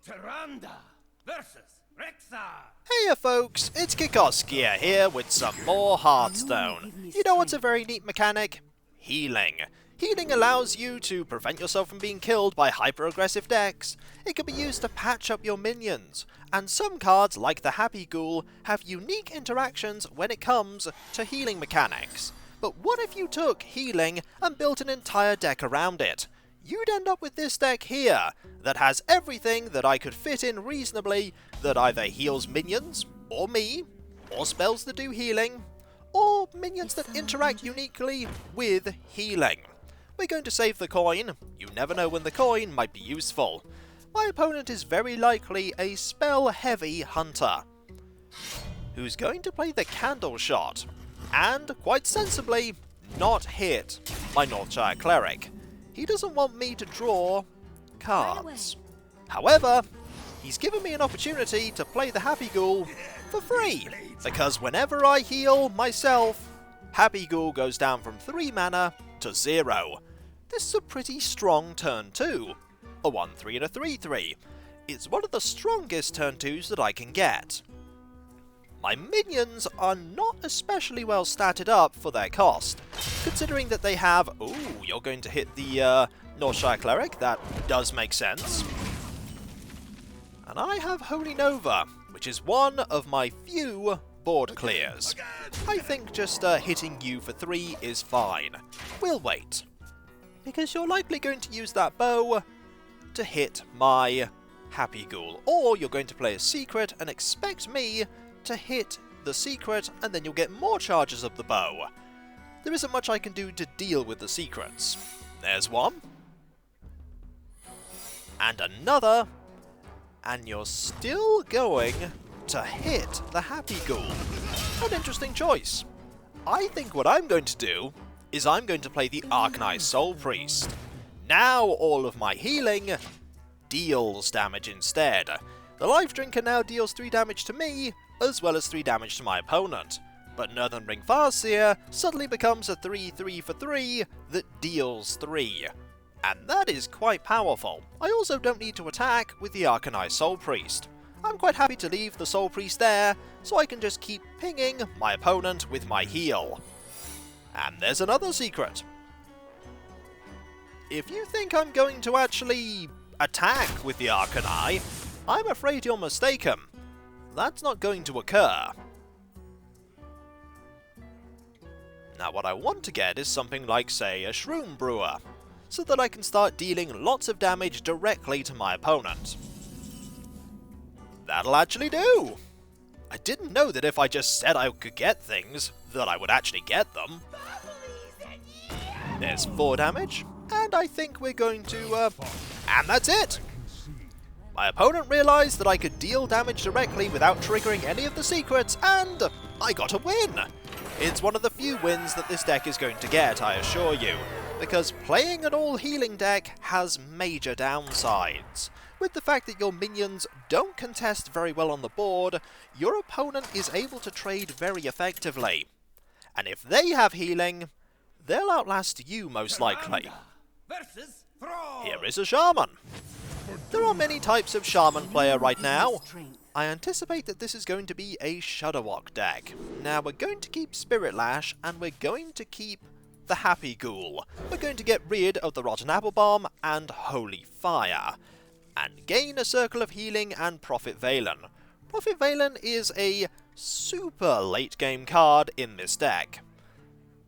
Tyrande versus Rexar. Heya folks, it's Kikoskia here with some more Hearthstone. You know what's a very neat mechanic? Healing. Healing allows you to prevent yourself from being killed by hyper-aggressive decks. It can be used to patch up your minions, and some cards like the Happy Ghoul have unique interactions when it comes to healing mechanics. But what if you took healing and built an entire deck around it? You'd end up with this deck here, that has everything that I could fit in reasonably, that either heals minions, or me, or spells that do healing, or minions that interact uniquely with healing. We're going to save the coin. You never know when the coin might be useful. My opponent is very likely a spell-heavy hunter, who's going to play the Candle Shot, and, quite sensibly, not hit my Northshire Cleric. He doesn't want me to draw cards. However, he's given me an opportunity to play the Happy Ghoul for free, because whenever I heal myself, Happy Ghoul goes down from 3 mana to 0. This is a pretty strong turn 2. A 1-3 and a 3-3. It's one of the strongest turn 2s that I can get. My minions are not especially well statted up for their cost, considering that they have... Ooh, you're going to hit the Northshire Cleric, that does make sense. And I have Holy Nova, which is one of my few board clears. I think just hitting you for 3 is fine. We'll wait, because you're likely going to use that bow to hit my Happy Ghoul, or you're going to play a secret and expect me to hit the secret, and then you'll get more charges of the bow. There isn't much I can do to deal with the secrets. There's one. And another. And you're still going to hit the Happy Ghoul. An interesting choice. I think what I'm going to do is I'm going to play the Arcanized Soul Priest. Now all of my healing deals damage instead. The Life Drinker now deals 3 damage to me, as well as 3 damage to my opponent. But Northern Ring Farseer suddenly becomes a 3-3 for 3 that deals 3. And that is quite powerful. I also don't need to attack with the Arcanized Soul Priest. I'm quite happy to leave the Soul Priest there, so I can just keep pinging my opponent with my heal. And there's another secret. If you think I'm going to actually attack with the Arcani, I'm afraid you're mistaken. That's not going to occur. Now what I want to get is something like, say, a Shroom Brewer, so that I can start dealing lots of damage directly to my opponent. That'll actually do! I didn't know that if I just said I could get things, that I would actually get them. There's 4 damage, and I think we're going to, and that's it! My opponent realised that I could deal damage directly without triggering any of the secrets, and I got a win! It's one of the few wins that this deck is going to get, I assure you, because playing an all-healing deck has major downsides. With the fact that your minions don't contest very well on the board, your opponent is able to trade very effectively. And if they have healing, they'll outlast you most likely. Here is a Shaman. There are many types of Shaman player right now. I anticipate that this is going to be a Shudderwock deck. Now we're going to keep Spirit Lash, and we're going to keep the Happy Ghoul. We're going to get rid of the Rotten Apple Bomb and Holy Fire, and gain a Circle of Healing and Prophet Valen. Prophet Valen is a super late game card in this deck.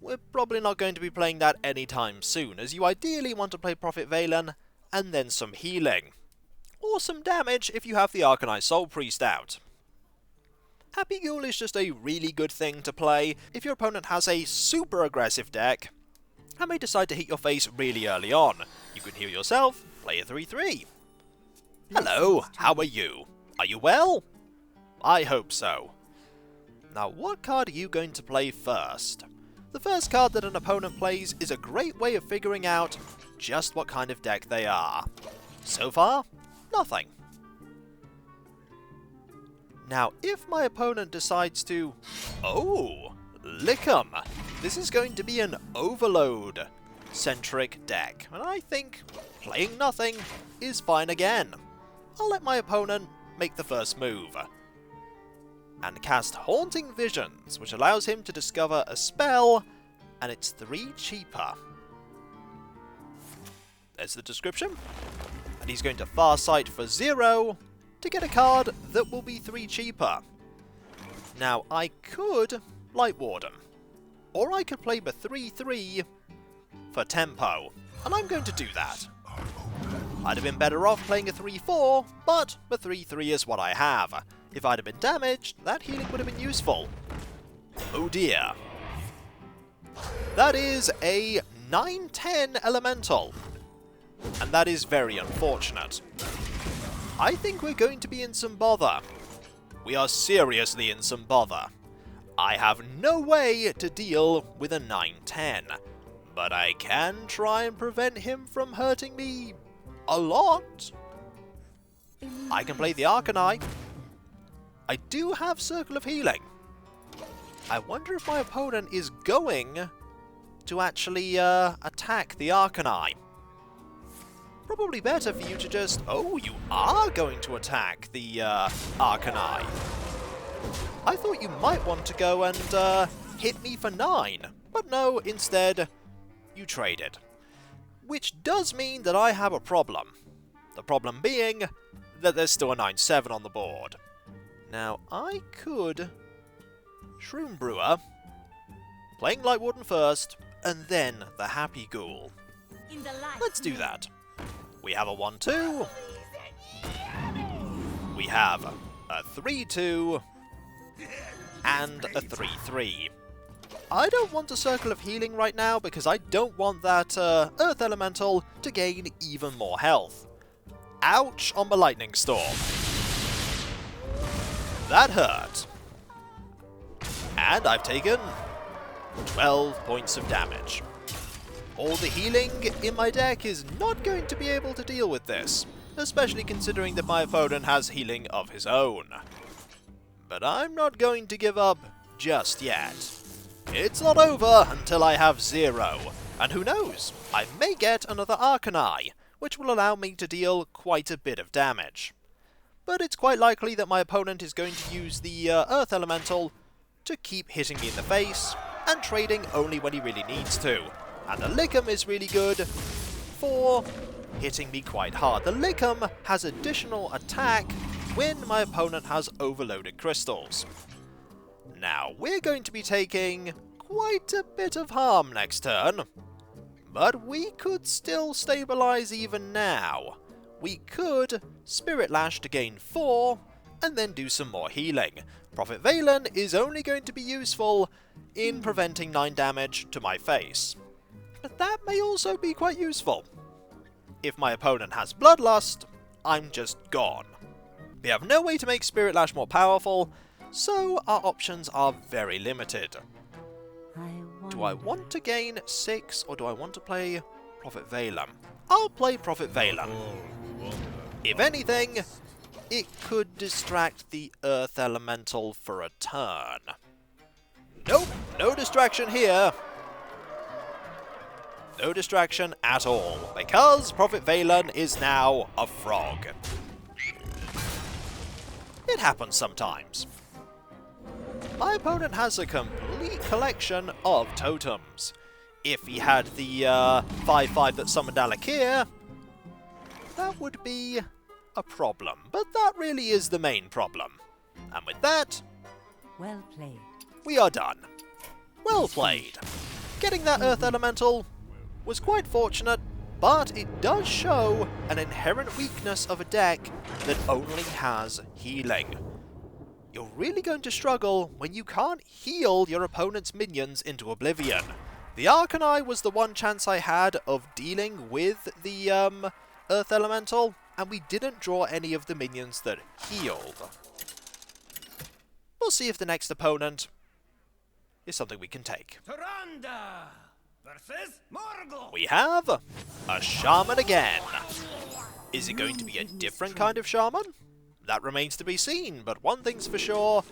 We're probably not going to be playing that anytime soon, as you ideally want to play Prophet Valen and then some healing. Or some damage if you have the Arcanized Soul Priest out. Happy Ghoul is just a really good thing to play if your opponent has a super aggressive deck and may decide to hit your face really early on. You can heal yourself, play a 3-3. Hello, how are you? Are you well? I hope so. Now what card are you going to play first? The first card that an opponent plays is a great way of figuring out just what kind of deck they are. So far, nothing. Now, if my opponent decides to... Oh, lick 'em! This is going to be an Overload-centric deck, and I think playing nothing is fine again. I'll let my opponent make the first move. And cast Haunting Visions, which allows him to discover a spell, and it's 3 cheaper. There's the description. And he's going to Farsight for 0 to get a card that will be 3 cheaper. Now, I could Light Warden, or I could play the 3/3 for tempo, and I'm going to do that. I'd have been better off playing a 3/4, but the 3/3 is what I have. If I'd have been damaged, that healing would have been useful. Oh dear. That is a 9/10 elemental, and that is very unfortunate. I think we're going to be in some bother. We are seriously in some bother. I have no way to deal with a 9/10, but I can try and prevent him from hurting me a lot. I can play the Arcanine. I do have Circle of Healing. I wonder if my opponent is going to actually attack the Arcanine. Probably better for you to just... Oh, you are going to attack the Arcanine. I thought you might want to go and hit me for 9, but no, instead you traded. Which does mean that I have a problem. The problem being that there's still a 9/7 on the board. Now, I could Shroom Brewer, playing Light Warden first, and then the Happy Ghoul. Let's do that. We have a 1/2. We have a 3/2. And a 3/3. I don't want a Circle of Healing right now because I don't want that Earth Elemental to gain even more health. Ouch on the Lightning Storm. That hurt. And I've taken 12 points of damage. All the healing in my deck is not going to be able to deal with this, especially considering that my opponent has healing of his own. But I'm not going to give up just yet. It's not over until I have 0, and who knows, I may get another Arcanine, which will allow me to deal quite a bit of damage. But it's quite likely that my opponent is going to use the Earth Elemental to keep hitting me in the face, and trading only when he really needs to. And the Lickum is really good for hitting me quite hard. The Lickum has additional attack when my opponent has overloaded crystals. Now, we're going to be taking quite a bit of harm next turn, but we could still stabilize even now. We could Spirit Lash to gain 4, and then do some more healing. Prophet Valen is only going to be useful in preventing 9 damage to my face, but that may also be quite useful. If my opponent has Bloodlust, I'm just gone. We have no way to make Spirit Lash more powerful, so our options are very limited. Do I want to gain 6, or do I want to play Prophet Valen? I'll play Prophet Valen. If anything, it could distract the Earth Elemental for a turn. Nope, no distraction here. No distraction at all, because Prophet Valen is now a frog. It happens sometimes. My opponent has a complete collection of totems. If he had the 5/5 that summoned Alakir, that would be a problem. But that really is the main problem. And with that, Well played. we are done. Well played. Getting that Earth Elemental was quite fortunate, but it does show an inherent weakness of a deck that only has healing. You're really going to struggle when you can't heal your opponent's minions into oblivion. The Arcanine was the one chance I had of dealing with the Earth Elemental, and we didn't draw any of the minions that healed. We'll see if the next opponent is something we can take. Tyrande versus Morgul. We have a Shaman again. Is it going to be a different kind of Shaman? That remains to be seen, but one thing's for sure,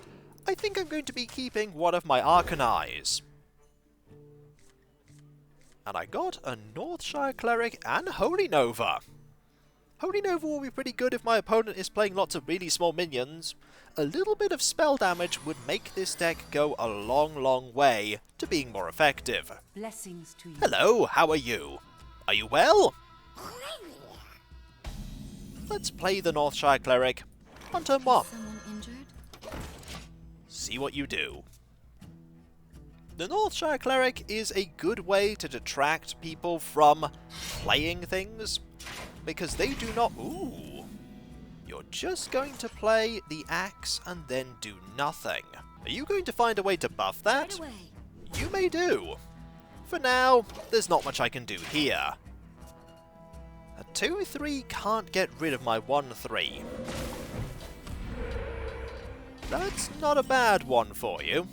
I think I'm going to be keeping one of my Arcanines. And I got a Northshire Cleric and Holy Nova. Holy Nova will be pretty good if my opponent is playing lots of really small minions. A little bit of spell damage would make this deck go a long way to being more effective. Blessings to you. Hello, how are you? Are you well? Let's play the Northshire Cleric on turn 1. Someone injured? See what you do. The Northshire Cleric is a good way to detract people from playing things, because they do not... Ooh! You're just going to play the axe and then do nothing. Are you going to find a way to buff that? Right away. You may do. For now, there's not much I can do here. A 2-3 can't get rid of my 1-3. That's not a bad one for you.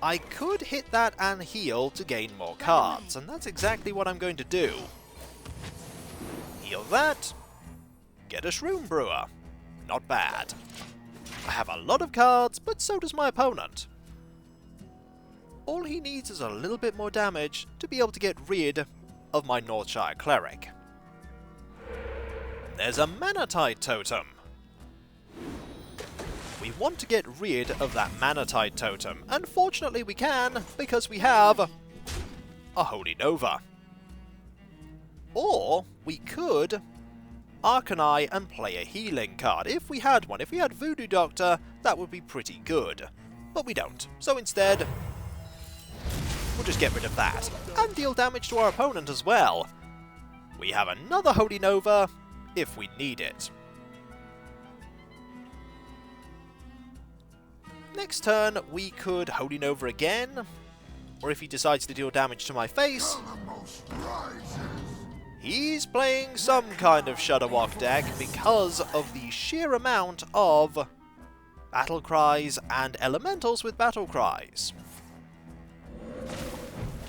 I could hit that and heal to gain more cards, and that's exactly what I'm going to do. Heal that. Get a Shroom Brewer. Not bad. I have a lot of cards, but so does my opponent. All he needs is a little bit more damage to be able to get rid of my Northshire Cleric. There's a Manatide Totem. We want to get rid of that Manatide Totem, and fortunately we can, because we have a Holy Nova. Or we could Arcanine and play a healing card. If we had one, if we had Voodoo Doctor, that would be pretty good. But we don't, so instead we'll just get rid of that, and deal damage to our opponent as well. We have another Holy Nova, if we need it. Next turn, we could Holy Nova again, or if he decides to deal damage to my face, he's playing some kind of Shudderwock deck because of the sheer amount of Battle Cries and Elementals with Battle Cries.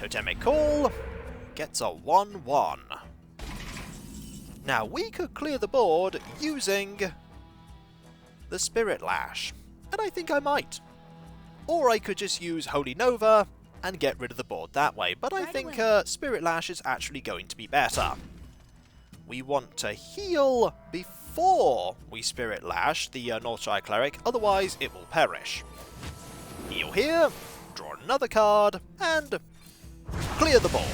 Totemic Call gets a 1-1. Now we could clear the board using the Spirit Lash, and I think I might. Or I could just use Holy Nova and get rid of the board that way, but I think Spirit Lash is actually going to be better. We want to heal before we Spirit Lash the Northshire Cleric, otherwise it will perish. Heal here, draw another card, and clear the board.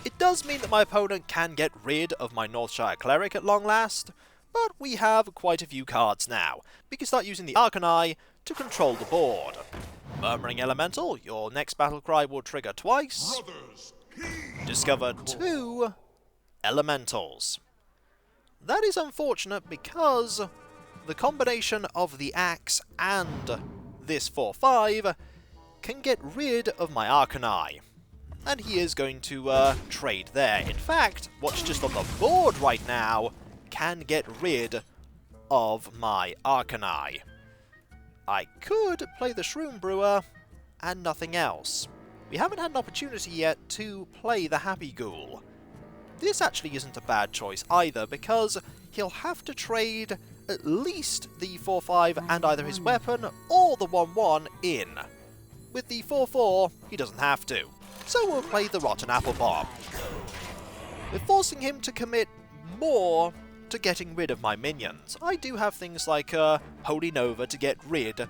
It does mean that my opponent can get rid of my Northshire Cleric at long last, but we have quite a few cards now. We can start using the Arcanine to control the board. Murmuring Elemental, your next battle cry will trigger twice. Discover 2 Elementals. That is unfortunate because the combination of the axe and this 4-5 can get rid of my Arcanine. And he is going to trade there. In fact, what's just on the board right now can get rid of my Arcanine. I could play the Shroom Brewer and nothing else. We haven't had an opportunity yet to play the Happy Ghoul. This actually isn't a bad choice either, because he'll have to trade at least the 4-5 and either his weapon or the 1-1 in. With the 4-4, he doesn't have to. So we'll play the Rotten Apple Bomb. We're forcing him to commit more to getting rid of my minions. I do have things like Holy Nova to get rid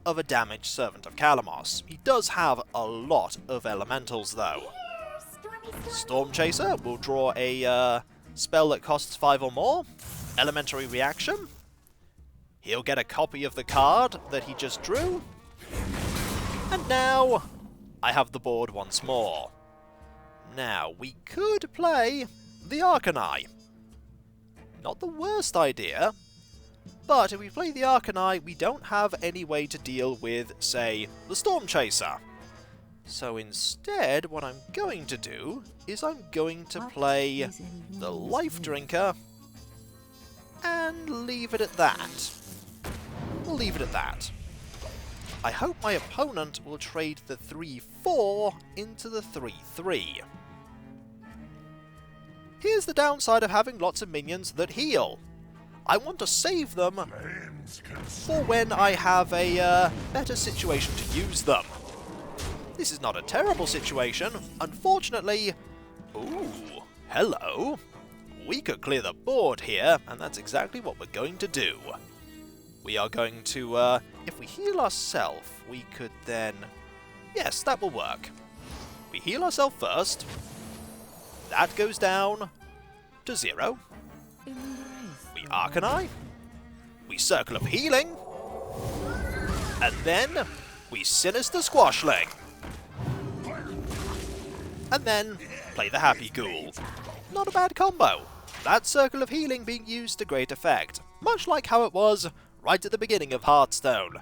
of a damaged Servant of Kalamos. He does have a lot of elementals though. Storm Chaser will draw a spell that costs 5 or more. Elementary Reaction. He'll get a copy of the card that he just drew. And now I have the board once more. Now, we could play the Arcanine. Not the worst idea, but if we play the Arcanine, we don't have any way to deal with, say, the Storm Chaser. So instead, what I'm going to do is I'm going to play the Life Drinker and leave it at that. We'll leave it at that. I hope my opponent will trade the 3-4 into the 3-3. Here's the downside of having lots of minions that heal. I want to save them for when I have a better situation to use them. This is not a terrible situation. Unfortunately... Ooh, hello. we could clear the board here, and that's exactly what we're going to do. We are going to, if we heal ourselves, we could then... Yes, that will work. We heal ourselves first. That goes down to 0. We Arcani. We Circle of Healing. And then we Sinister Squashling. And then play the Happy Ghoul. Not a bad combo. That Circle of Healing being used to great effect, much like how it was right at the beginning of Hearthstone.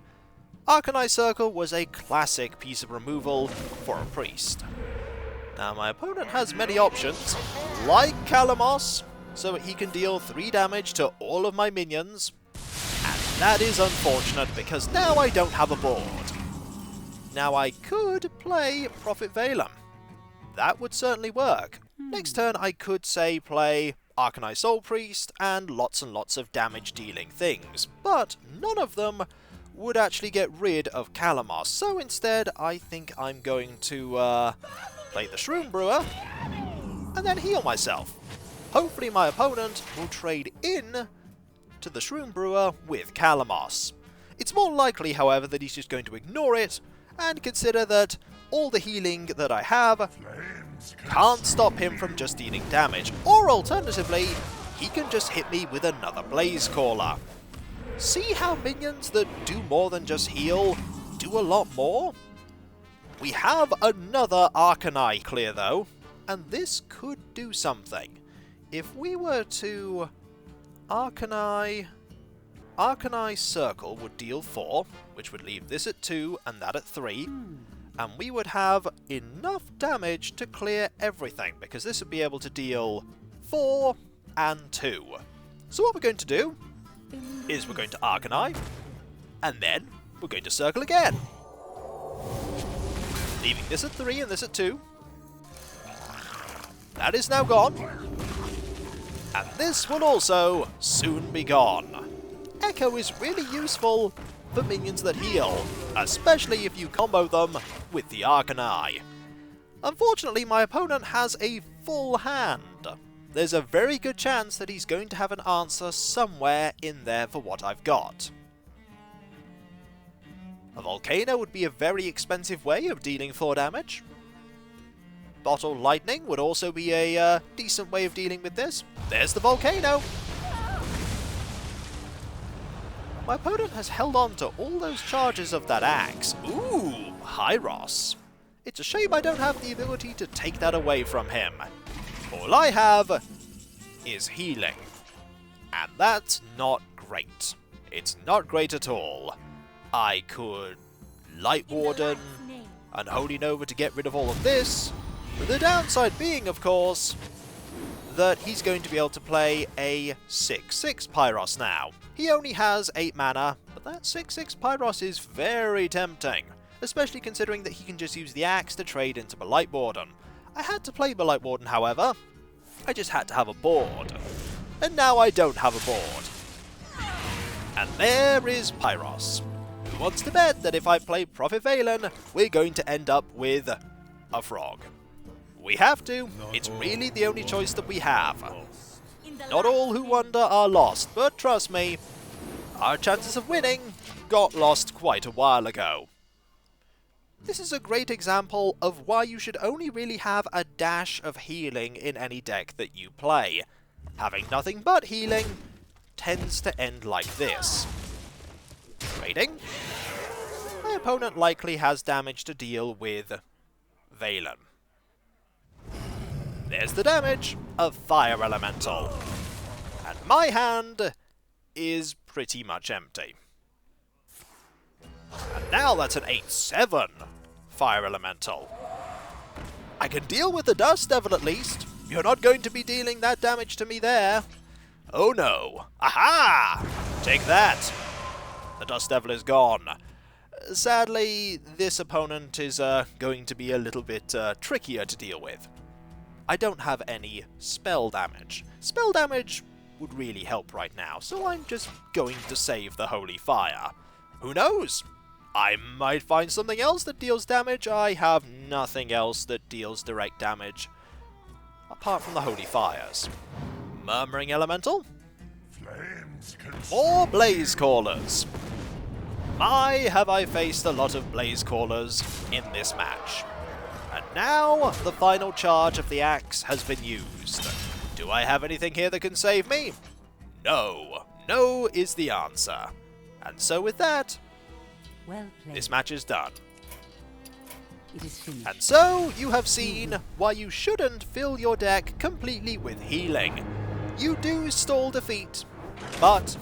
Arcani Circle was a classic piece of removal for a priest. Now my opponent has many options, like Kalamos, so he can deal 3 damage to all of my minions, and that is unfortunate because now I don't have a board. Now I could play Prophet Valen. That would certainly work. Next turn I could say play Arcani Soul Priest and lots of damage dealing things, but none of them would actually get rid of Kalamos, so instead I think I'm going to play the Shroom Brewer and then heal myself. Hopefully my opponent will trade in to the Shroom Brewer with Kalamos. It's more likely, however, that he's just going to ignore it and consider that all the healing that I have can't stop him from just dealing damage, or alternatively, he can just hit me with another Blaze Caller. See how minions that do more than just heal do a lot more? We have another Arcani clear though, and this could do something. If we were to Arcani Circle would deal 4, which would leave this at 2 and that at 3, and we would have enough damage to clear everything, because this would be able to deal 4 and 2. So what we're going to do is we're going to Arcani, and then we're going to Circle again. Leaving this at 3 and this at 2. That is now gone. And this will also soon be gone. Echo is really useful for minions that heal, especially if you combo them with the Arcani. Unfortunately, my opponent has a full hand. There's a very good chance that he's going to have an answer somewhere in there for what I've got. A Volcano would be a very expensive way of dealing 4 damage. Bottle Lightning would also be a decent way of dealing with this. There's the Volcano! My opponent has held on to all those charges of that axe. Ooh, Hyros. It's a shame I don't have the ability to take that away from him. All I have is healing. And that's not great. It's not great at all. I could Light Warden Unholy Nova to get rid of all of this. The downside being, of course, that he's going to be able to play a 6/6 Pyros now. He only has 8 mana, but that 6/6 Pyros is very tempting, especially considering that he can just use the axe to trade into Blight Warden. I had to play Blight Warden, however. I just had to have a board. And now I don't have a board. And there is Pyros, who wants to bet that if I play Prophet Valen, we're going to end up with a frog. We have to. It's really the only choice that we have. Not all who wander are lost, but trust me, our chances of winning got lost quite a while ago. This is a great example of why you should only really have a dash of healing in any deck that you play. Having nothing but healing tends to end like this. Trading. My opponent likely has damage to deal with Valen. There's the damage of Fire Elemental. And my hand is pretty much empty. And now that's an 8/7 Fire Elemental. I can deal with the Dust Devil at least. You're not going to be dealing that damage to me there. Oh no. Aha! Take that. The Dust Devil is gone. Sadly, this opponent is going to be a little bit trickier to deal with. I don't have any spell damage. Spell damage would really help right now, so I'm just going to save the Holy Fire. Who knows? I might find something else that deals damage. I have nothing else that deals direct damage, apart from the Holy Fires. Murmuring Elemental. Flames More Blaze Callers. My, have I faced a lot of Blaze Callers in this match. And now, the final charge of the axe has been used. Do I have anything here that can save me? No. No is the answer. And so with that, Well played. this match is done. It is finished. And so, you have seen why you shouldn't fill your deck completely with healing. You do stall defeat, but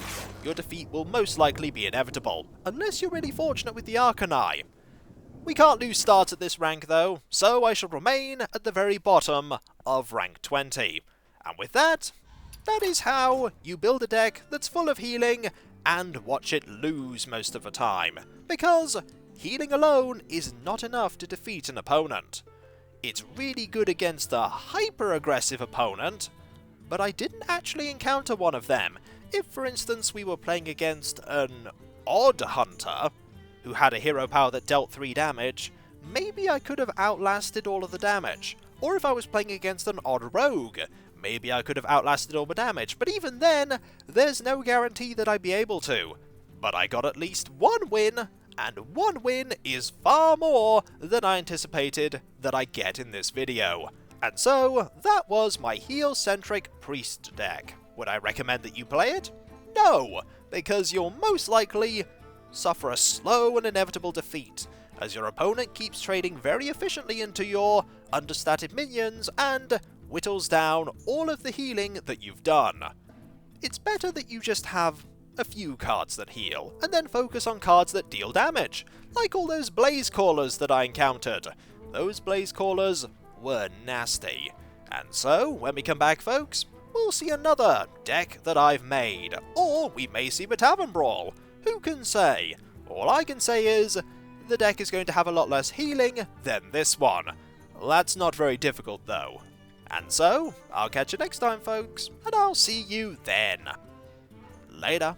your defeat will most likely be inevitable, unless you're really fortunate with the Arcani. We can't lose starts at this rank though, so I shall remain at the very bottom of rank 20. And with that, that is how you build a deck that's full of healing and watch it lose most of the time. Because healing alone is not enough to defeat an opponent. It's really good against a hyper-aggressive opponent, but I didn't actually encounter one of them. If, for instance, we were playing against an odd hunter who had a hero power that dealt 3 damage, maybe I could have outlasted all of the damage. Or if I was playing against an odd rogue, maybe I could have outlasted all the damage. But even then, there's no guarantee that I'd be able to. But I got at least 1 win, and 1 win is far more than I anticipated that I get in this video. And so, that was my heal-centric priest deck. Would I recommend that you play it? No, because you'll most likely suffer a slow and inevitable defeat, as your opponent keeps trading very efficiently into your understated minions and whittles down all of the healing that you've done. It's better that you just have a few cards that heal, and then focus on cards that deal damage, like all those Blaze Callers that I encountered. Those Blaze Callers were nasty. And so, when we come back, folks, we'll see another deck that I've made, or we may see the Tavern Brawl. Who can say? All I can say is, the deck is going to have a lot less healing than this one. That's not very difficult though. And so, I'll catch you next time, folks, and I'll see you then. Later.